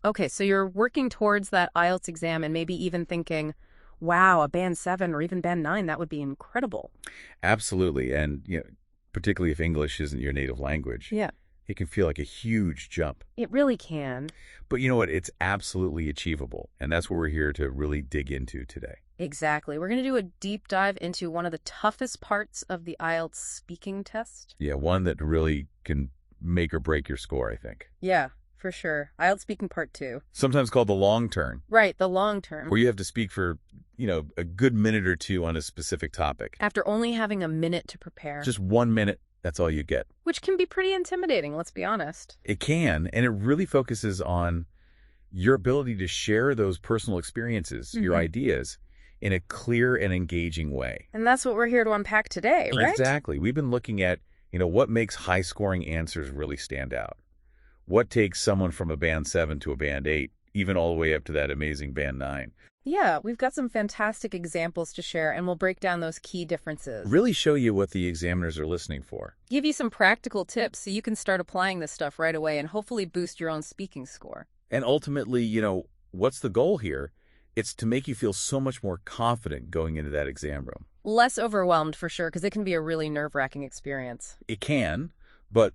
Okay, so you're working towards that IELTS exam and maybe even thinking, wow, a band 7 or even band 9, that would be incredible. Absolutely. And, particularly if English isn't your native language, Yeah, it can feel like a huge jump. it really can. But you know what? It's absolutely achievable. And that's what we're here to really dig into today. Exactly. We're going to do a deep dive into one of the toughest parts of the IELTS speaking test. Yeah, one that really can make or break your score, I think. Yeah, for sure. IELTS speaking part 2. Sometimes called the long turn, Right, the long term. where you have to speak for, a good minute or two on a specific topic. After only having a minute to prepare. Just 1 minute, that's all you get. Which can be pretty intimidating, let's be honest. It can, and it really focuses on your ability to share those personal experiences, your ideas, in a clear and engaging way. And that's what we're here to unpack today, right? Exactly. We've been looking at, what makes high-scoring answers really stand out. What takes someone from a band 7 to a band 8, even all the way up to that amazing band 9. Yeah, we've got some fantastic examples to share, and we'll break down those key differences. Really show you what the examiners are listening for. Give you some practical tips so you can start applying this stuff right away and hopefully boost your own speaking score. And ultimately, what's the goal here? It's to make you feel so much more confident going into that exam room. Less overwhelmed for sure, because it can be a really nerve-wracking experience. It can, but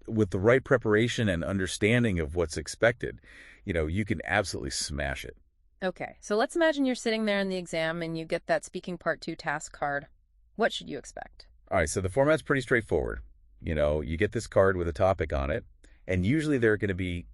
with the right preparation and understanding of what's expected, you can absolutely smash it. Okay, so let's imagine you're sitting there in the exam and you get that speaking part 2 task card. What should you expect? All right, so the format's pretty straightforward. You get this card with a topic on it, and usually there are going to be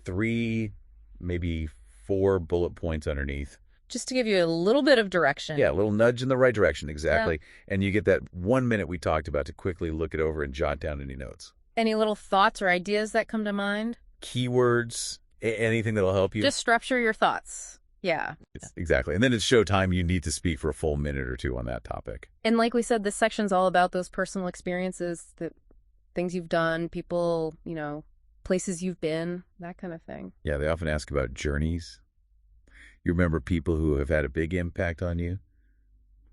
3, maybe 4 bullet points underneath. Just to give you a little bit of direction. Yeah, a little nudge in the right direction, exactly. Yeah. And you get that 1 minute we talked about to quickly look it over and jot down any notes. Any little thoughts or ideas that come to mind? Keywords, anything that'll help you. Just structure your thoughts. Yeah. Exactly. And then it's showtime. You need to speak for a full minute or two on that topic. And like we said, this section's all about those personal experiences, the things you've done, people, places you've been, that kind of thing. Yeah, they often ask about journeys. You remember people who have had a big impact on you?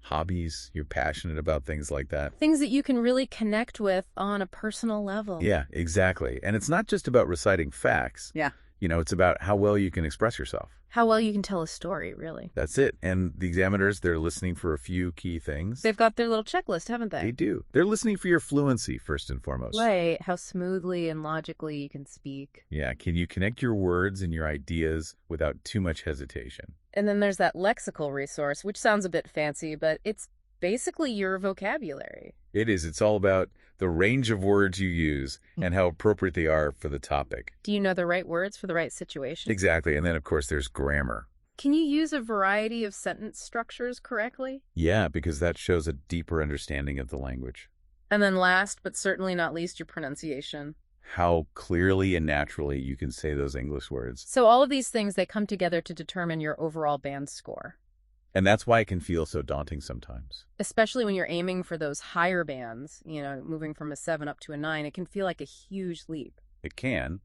Hobbies, you're passionate about things like that. Things that you can really connect with on a personal level. Yeah, exactly. And it's not just about reciting facts. Yeah. It's about how well you can express yourself. How well you can tell a story, really. That's it. And the examiners, they're listening for a few key things. They've got their little checklist, haven't they? They do. They're listening for your fluency, first and foremost. Right. How smoothly and logically you can speak. Yeah. Can you connect your words and your ideas without too much hesitation? And then there's that lexical resource, which sounds a bit fancy, but it's basically your vocabulary. It is. It's all about the range of words you use and how appropriate they are for the topic. Do you know the right words for the right situation? Exactly. And then, of course, there's grammar. Can you use a variety of sentence structures correctly? Yeah, because that shows a deeper understanding of the language. And then last, but certainly not least, your pronunciation. How clearly and naturally you can say those English words. So all of these things, they come together to determine your overall band score. And that's why it can feel so daunting sometimes. Especially when you're aiming for those higher bands, moving from a 7 up to a 9, it can feel like a huge leap. It can,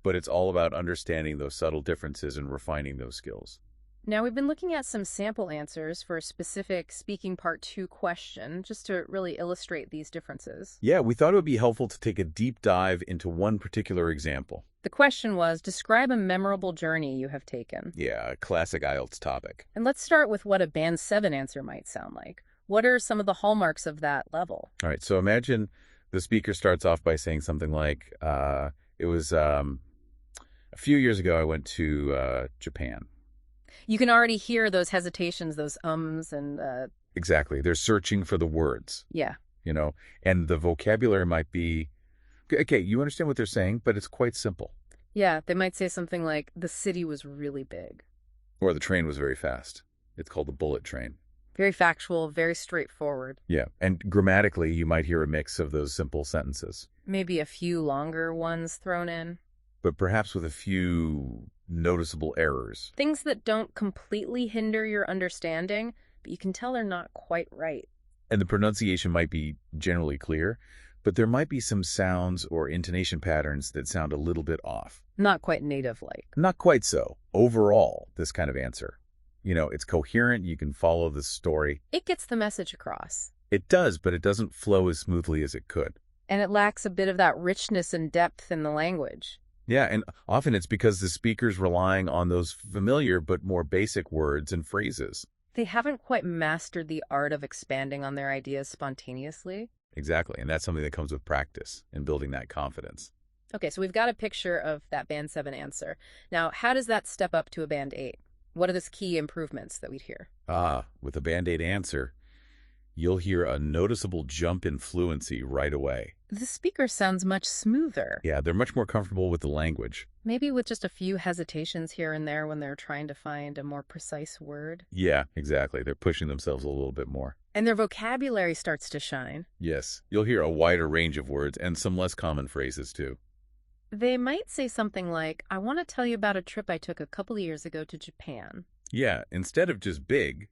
but it's all about understanding those subtle differences and refining those skills. Now, we've been looking at some sample answers for a specific speaking part 2 question, just to really illustrate these differences. Yeah, we thought it would be helpful to take a deep dive into one particular example. The question was, describe a memorable journey you have taken. Yeah, a classic IELTS topic. And let's start with what a band 7 answer might sound like. What are some of the hallmarks of that level? All right, so imagine the speaker starts off by saying something like, it was a few years ago I went to Japan. You can already hear those hesitations, those ums and... Exactly. They're searching for the words. Yeah. And the vocabulary might be, okay, you understand what they're saying, but it's quite simple. Yeah, they might say something like, the city was really big. Or the train was very fast. It's called the bullet train. Very factual, very straightforward. Yeah, and grammatically, you might hear a mix of those simple sentences. Maybe a few longer ones thrown in. But perhaps with a few noticeable errors. Things that don't completely hinder your understanding, but you can tell they're not quite right. And the pronunciation might be generally clear, but there might be some sounds or intonation patterns that sound a little bit off. Not quite native-like. Not quite so. Overall, this kind of answer. It's coherent, you can follow the story. It gets the message across. It does, but it doesn't flow as smoothly as it could. And it lacks a bit of that richness and depth in the language. Yeah, and often it's because the speaker's relying on those familiar but more basic words and phrases. They haven't quite mastered the art of expanding on their ideas spontaneously. Exactly, and that's something that comes with practice and building that confidence. Okay, so we've got a picture of that Band 7 answer. Now, how does that step up to a Band 8? What are the key improvements that we'd hear? With a Band-Aid answer, you'll hear a noticeable jump in fluency right away. The speaker sounds much smoother. Yeah, they're much more comfortable with the language. Maybe with just a few hesitations here and there when they're trying to find a more precise word. Yeah, exactly. They're pushing themselves a little bit more. And their vocabulary starts to shine. Yes, you'll hear a wider range of words and some less common phrases too. They might say something like, I want to tell you about a trip I took a couple of years ago to Japan. Yeah, instead of just big,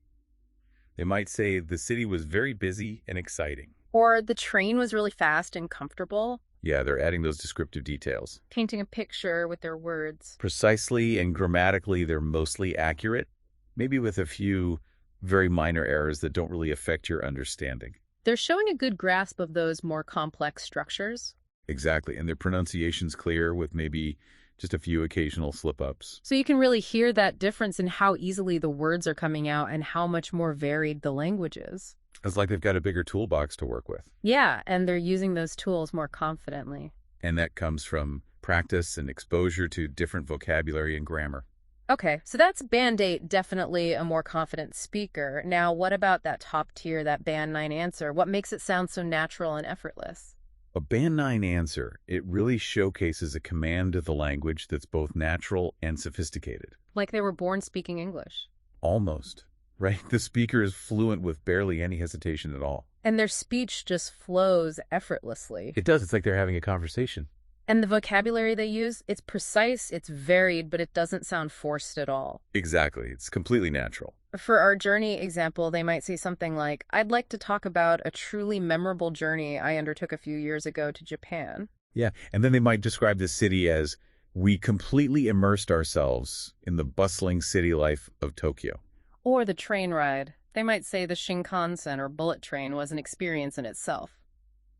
they might say the city was very busy and exciting. Or the train was really fast and comfortable. Yeah, they're adding those descriptive details. Painting a picture with their words. Precisely and grammatically, they're mostly accurate, maybe with a few very minor errors that don't really affect your understanding. They're showing a good grasp of those more complex structures. Exactly, and their pronunciation's clear with maybe just a few occasional slip-ups. So you can really hear that difference in how easily the words are coming out and how much more varied the language is. It's like they've got a bigger toolbox to work with. Yeah, and they're using those tools more confidently. And that comes from practice and exposure to different vocabulary and grammar. Okay, so that's Band 8, definitely a more confident speaker. Now, what about that top tier, that Band 9 answer? What makes it sound so natural and effortless? A Band 9 answer, it really showcases a command of the language that's both natural and sophisticated. Like they were born speaking English. Almost, right? The speaker is fluent with barely any hesitation at all. And their speech just flows effortlessly. It does. It's like they're having a conversation. And the vocabulary they use, it's precise, it's varied, but it doesn't sound forced at all. Exactly. It's completely natural. For our journey example, they might say something like, I'd like to talk about a truly memorable journey I undertook a few years ago to Japan. Yeah. And then they might describe this city as, we completely immersed ourselves in the bustling city life of Tokyo. Or the train ride. They might say the Shinkansen or bullet train was an experience in itself.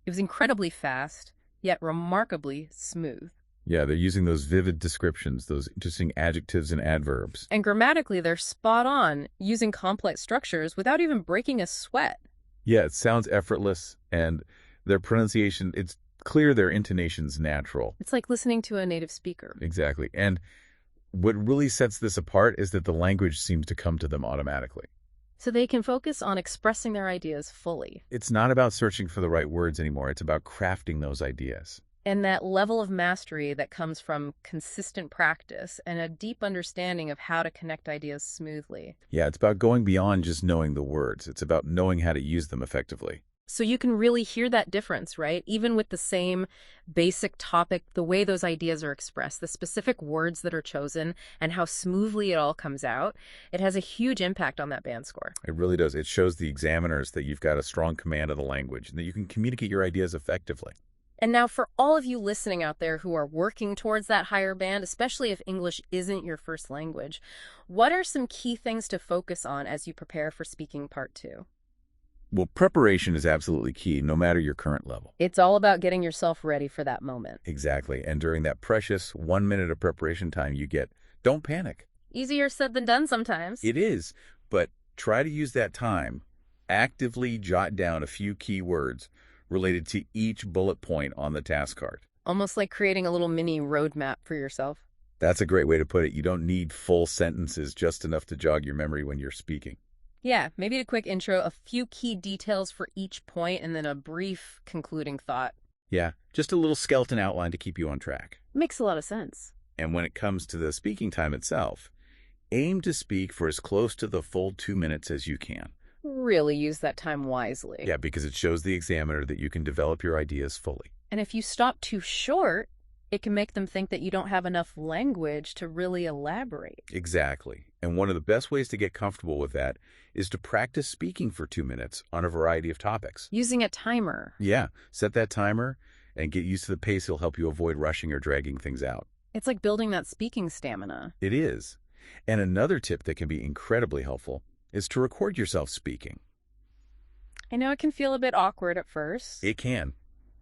It was incredibly fast, yet remarkably smooth. Yeah, they're using those vivid descriptions, those interesting adjectives and adverbs. And grammatically, they're spot on, using complex structures without even breaking a sweat. Yeah, it sounds effortless, and their pronunciation, it's clear their intonation's natural. It's like listening to a native speaker. Exactly. And what really sets this apart is that the language seems to come to them automatically. So they can focus on expressing their ideas fully. It's not about searching for the right words anymore. It's about crafting those ideas. And that level of mastery that comes from consistent practice and a deep understanding of how to connect ideas smoothly. Yeah, it's about going beyond just knowing the words. It's about knowing how to use them effectively. So you can really hear that difference, right? Even with the same basic topic, the way those ideas are expressed, the specific words that are chosen, and how smoothly it all comes out, it has a huge impact on that band score. It really does. It shows the examiners that you've got a strong command of the language and that you can communicate your ideas effectively. And now for all of you listening out there who are working towards that higher band, especially if English isn't your first language, what are some key things to focus on as you prepare for speaking part 2? Well, preparation is absolutely key, no matter your current level. It's all about getting yourself ready for that moment. Exactly. And during that precious 1 minute of preparation time you get, don't panic. Easier said than done sometimes. It is, but try to use that time, actively jot down a few key words related to each bullet point on the task card. Almost like creating a little mini roadmap for yourself. That's a great way to put it. You don't need full sentences, just enough to jog your memory when you're speaking. Yeah, maybe a quick intro, a few key details for each point, and then a brief concluding thought. Yeah, just a little skeleton outline to keep you on track. Makes a lot of sense. And when it comes to the speaking time itself, aim to speak for as close to the full 2 minutes as you can. Really use that time wisely. Yeah, because it shows the examiner that you can develop your ideas fully. And if you stop too short, it can make them think that you don't have enough language to really elaborate. Exactly. And one of the best ways to get comfortable with that is to practice speaking for 2 minutes on a variety of topics. Using a timer. Yeah, set that timer and get used to the pace. It'll help you avoid rushing or dragging things out. It's like building that speaking stamina. It is. And another tip that can be incredibly helpful is to record yourself speaking. I know it can feel a bit awkward at first. It can,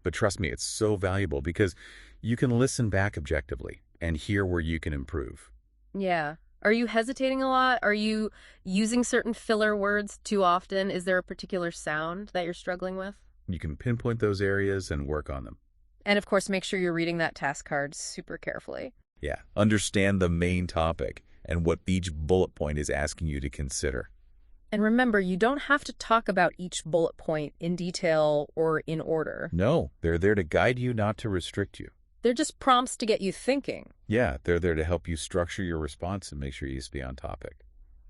but trust me, it's so valuable because you can listen back objectively. and hear where you can improve. Yeah. Are you hesitating a lot? Are you using certain filler words too often? Is there a particular sound that you're struggling with? You can pinpoint those areas and work on them. And of course, make sure you're reading that task card super carefully. Yeah. Understand the main topic and what each bullet point is asking you to consider. And remember, you don't have to talk about each bullet point in detail or in order. No, they're there to guide you, not to restrict you. They're just prompts to get you thinking. Yeah, they're there to help you structure your response and make sure you stay on topic.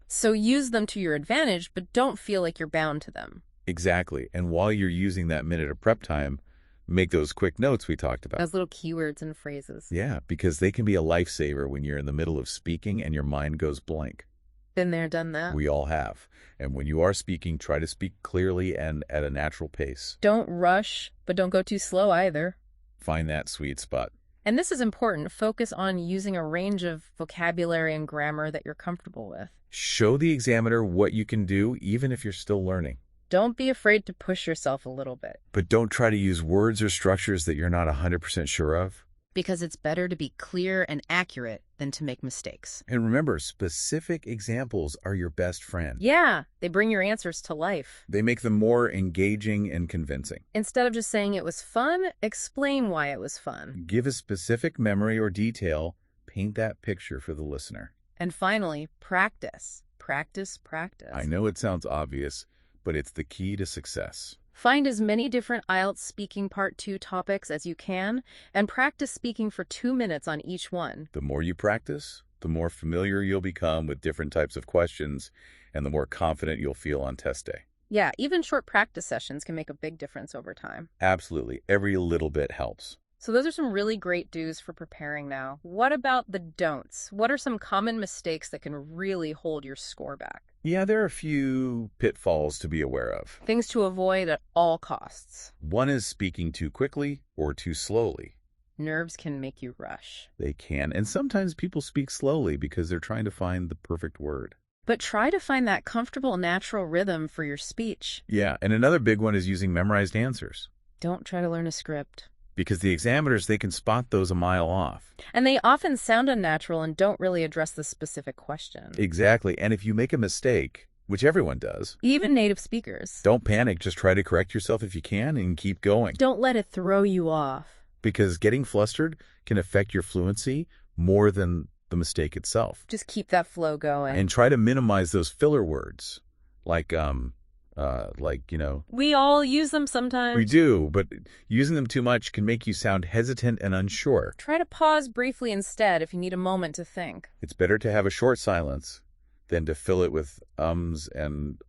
So use them to your advantage, but don't feel like you're bound to them. Exactly. And while you're using that minute of prep time, make those quick notes we talked about. Those little keywords and phrases. Yeah, because they can be a lifesaver when you're in the middle of speaking and your mind goes blank. Been there, done that. We all have. And when you are speaking, try to speak clearly and at a natural pace. Don't rush, but don't go too slow either. Find that sweet spot. And this is important. Focus on using a range of vocabulary and grammar that you're comfortable with. Show the examiner what you can do, even if you're still learning. Don't be afraid to push yourself a little bit. But don't try to use words or structures that you're not 100% sure of. Because it's better to be clear and accurate than to make mistakes. And remember, specific examples are your best friend. Yeah, they bring your answers to life. They make them more engaging and convincing. Instead of just saying it was fun, explain why it was fun. Give a specific memory or detail. Paint that picture for the listener. And finally, practice. Practice, practice. I know it sounds obvious, but it's the key to success. Find as many different IELTS Speaking Part 2 topics as you can, and practice speaking for 2 minutes on each one. The more you practice, the more familiar you'll become with different types of questions, and the more confident you'll feel on test day. Yeah, even short practice sessions can make a big difference over time. Absolutely. Every little bit helps. So those are some really great do's for preparing now. What about the don'ts? What are some common mistakes that can really hold your score back? Yeah, there are a few pitfalls to be aware of. Things to avoid at all costs. One is speaking too quickly or too slowly. Nerves can make you rush. They can, and sometimes people speak slowly because they're trying to find the perfect word. But try to find that comfortable, natural rhythm for your speech. Yeah, and another big one is using memorized answers. Don't try to learn a script. Because the examiners, they can spot those a mile off. And they often sound unnatural and don't really address the specific question. Exactly. And if you make a mistake, which everyone does, even native speakers, don't panic. Just try to correct yourself if you can and keep going. Don't let it throw you off. Because getting flustered can affect your fluency more than the mistake itself. Just keep that flow going. And try to minimize those filler words. Like, we all use them sometimes. We do, but using them too much can make you sound hesitant and unsure. Try to pause briefly instead if you need a moment to think. It's better to have a short silence than to fill it with ums and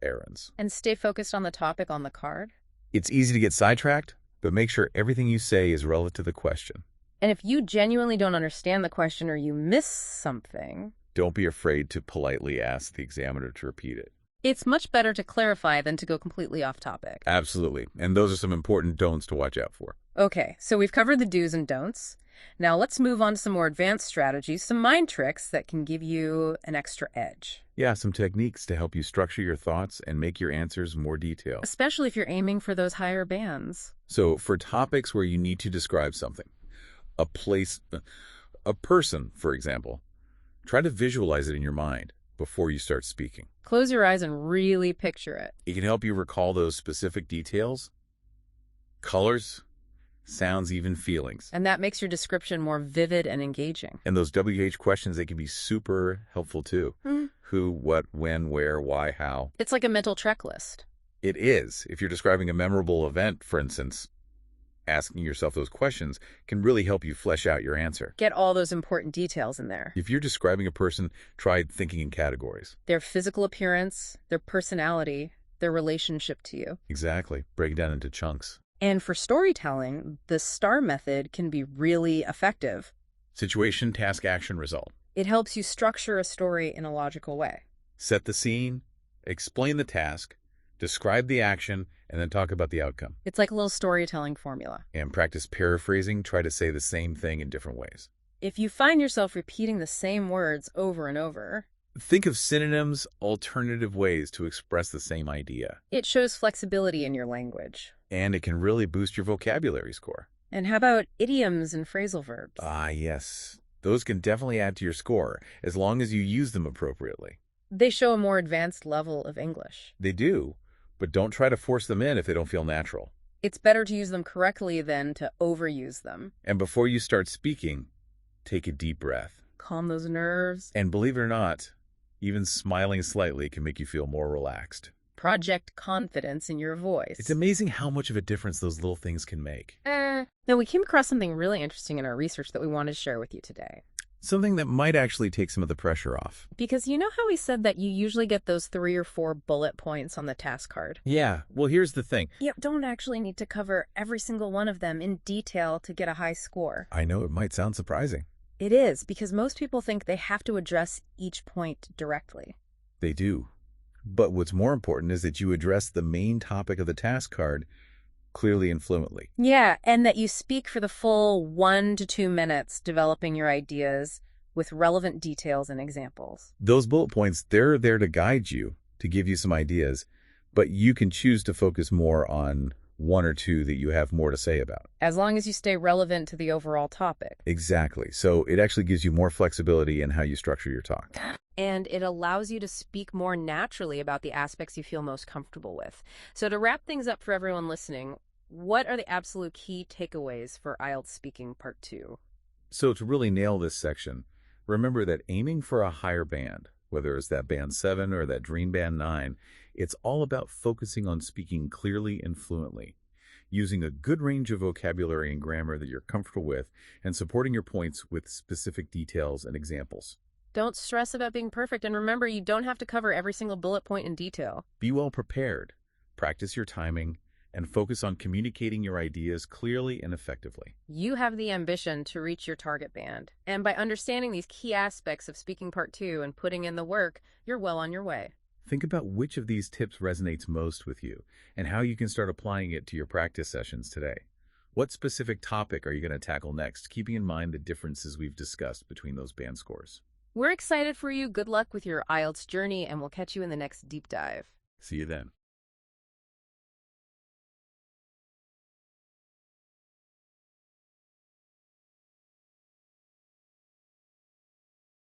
errands. And stay focused on the topic on the card. It's easy to get sidetracked, but make sure everything you say is relative to the question. And if you genuinely don't understand the question or you miss something, don't be afraid to politely ask the examiner to repeat it. It's much better to clarify than to go completely off topic. Absolutely. And those are some important don'ts to watch out for. Okay, so we've covered the do's and don'ts. Now let's move on to some more advanced strategies, some mind tricks that can give you an extra edge. Yeah, some techniques to help you structure your thoughts and make your answers more detailed. Especially if you're aiming for those higher bands. So for topics where you need to describe something, a place, a person, for example, try to visualize it in your mind before you start speaking. Close your eyes and really picture it. It can help you recall those specific details, colors, sounds, even feelings. And that makes your description more vivid and engaging. And those WH questions, they can be super helpful too. Who, what, when, where, why, how. It's like a mental checklist. It is. If you're describing a memorable event, for instance, asking yourself those questions can really help you flesh out your answer. Get all those important details in there. If you're describing a person, try thinking in categories. Their physical appearance, their personality, their relationship to you. Exactly. Break it down into chunks. And for storytelling, the STAR method can be really effective. Situation, task, action, result. It helps you structure a story in a logical way. Set the scene, explain the task, describe the action, and then talk about the outcome. It's like a little storytelling formula. And practice paraphrasing. Try to say the same thing in different ways. If you find yourself repeating the same words over and over, think of synonyms, alternative ways to express the same idea. It shows flexibility in your language. And it can really boost your vocabulary score. And how about idioms and phrasal verbs? Ah, yes. Those can definitely add to your score, as long as you use them appropriately. They show a more advanced level of English. They do, but don't try to force them in if they don't feel natural. It's better to use them correctly than to overuse them. And before you start speaking, take a deep breath. Calm those nerves. And believe it or not, even smiling slightly can make you feel more relaxed. Project confidence in your voice. It's amazing how much of a difference those little things can make. Now, we came across something really interesting in our research that we wanted to share with you today. Something that might actually take some of the pressure off. Because you know how we said that you usually get those 3 or 4 bullet points on the task card? Yeah, well, here's the thing. You don't actually need to cover every single one of them in detail to get a high score. I know it might sound surprising. It is, because most people think they have to address each point directly. They do. But what's more important is that you address the main topic of the task card clearly and fluently. Yeah, and that you speak for the full 1 to 2 minutes developing your ideas with relevant details and examples. Those bullet points, they're there to guide you, to give you some ideas, but you can choose to focus more on 1 or 2 that you have more to say about. As long as you stay relevant to the overall topic. Exactly. So it actually gives you more flexibility in how you structure your talk. And it allows you to speak more naturally about the aspects you feel most comfortable with. So to wrap things up for everyone listening, what are the absolute key takeaways for IELTS Speaking Part 2? So to really nail this section, remember that aiming for a higher band, whether it's that Band 7 or that Dream Band 9, it's all about focusing on speaking clearly and fluently, using a good range of vocabulary and grammar that you're comfortable with, and supporting your points with specific details and examples. Don't stress about being perfect, and remember, you don't have to cover every single bullet point in detail. Be well prepared, practice your timing, and focus on communicating your ideas clearly and effectively. You have the ambition to reach your target band, and by understanding these key aspects of Speaking Part 2 and putting in the work, you're well on your way. Think about which of these tips resonates most with you and how you can start applying it to your practice sessions today. What specific topic are you going to tackle next, keeping in mind the differences we've discussed between those band scores? We're excited for you. Good luck with your IELTS journey, and we'll catch you in the next deep dive. See you then.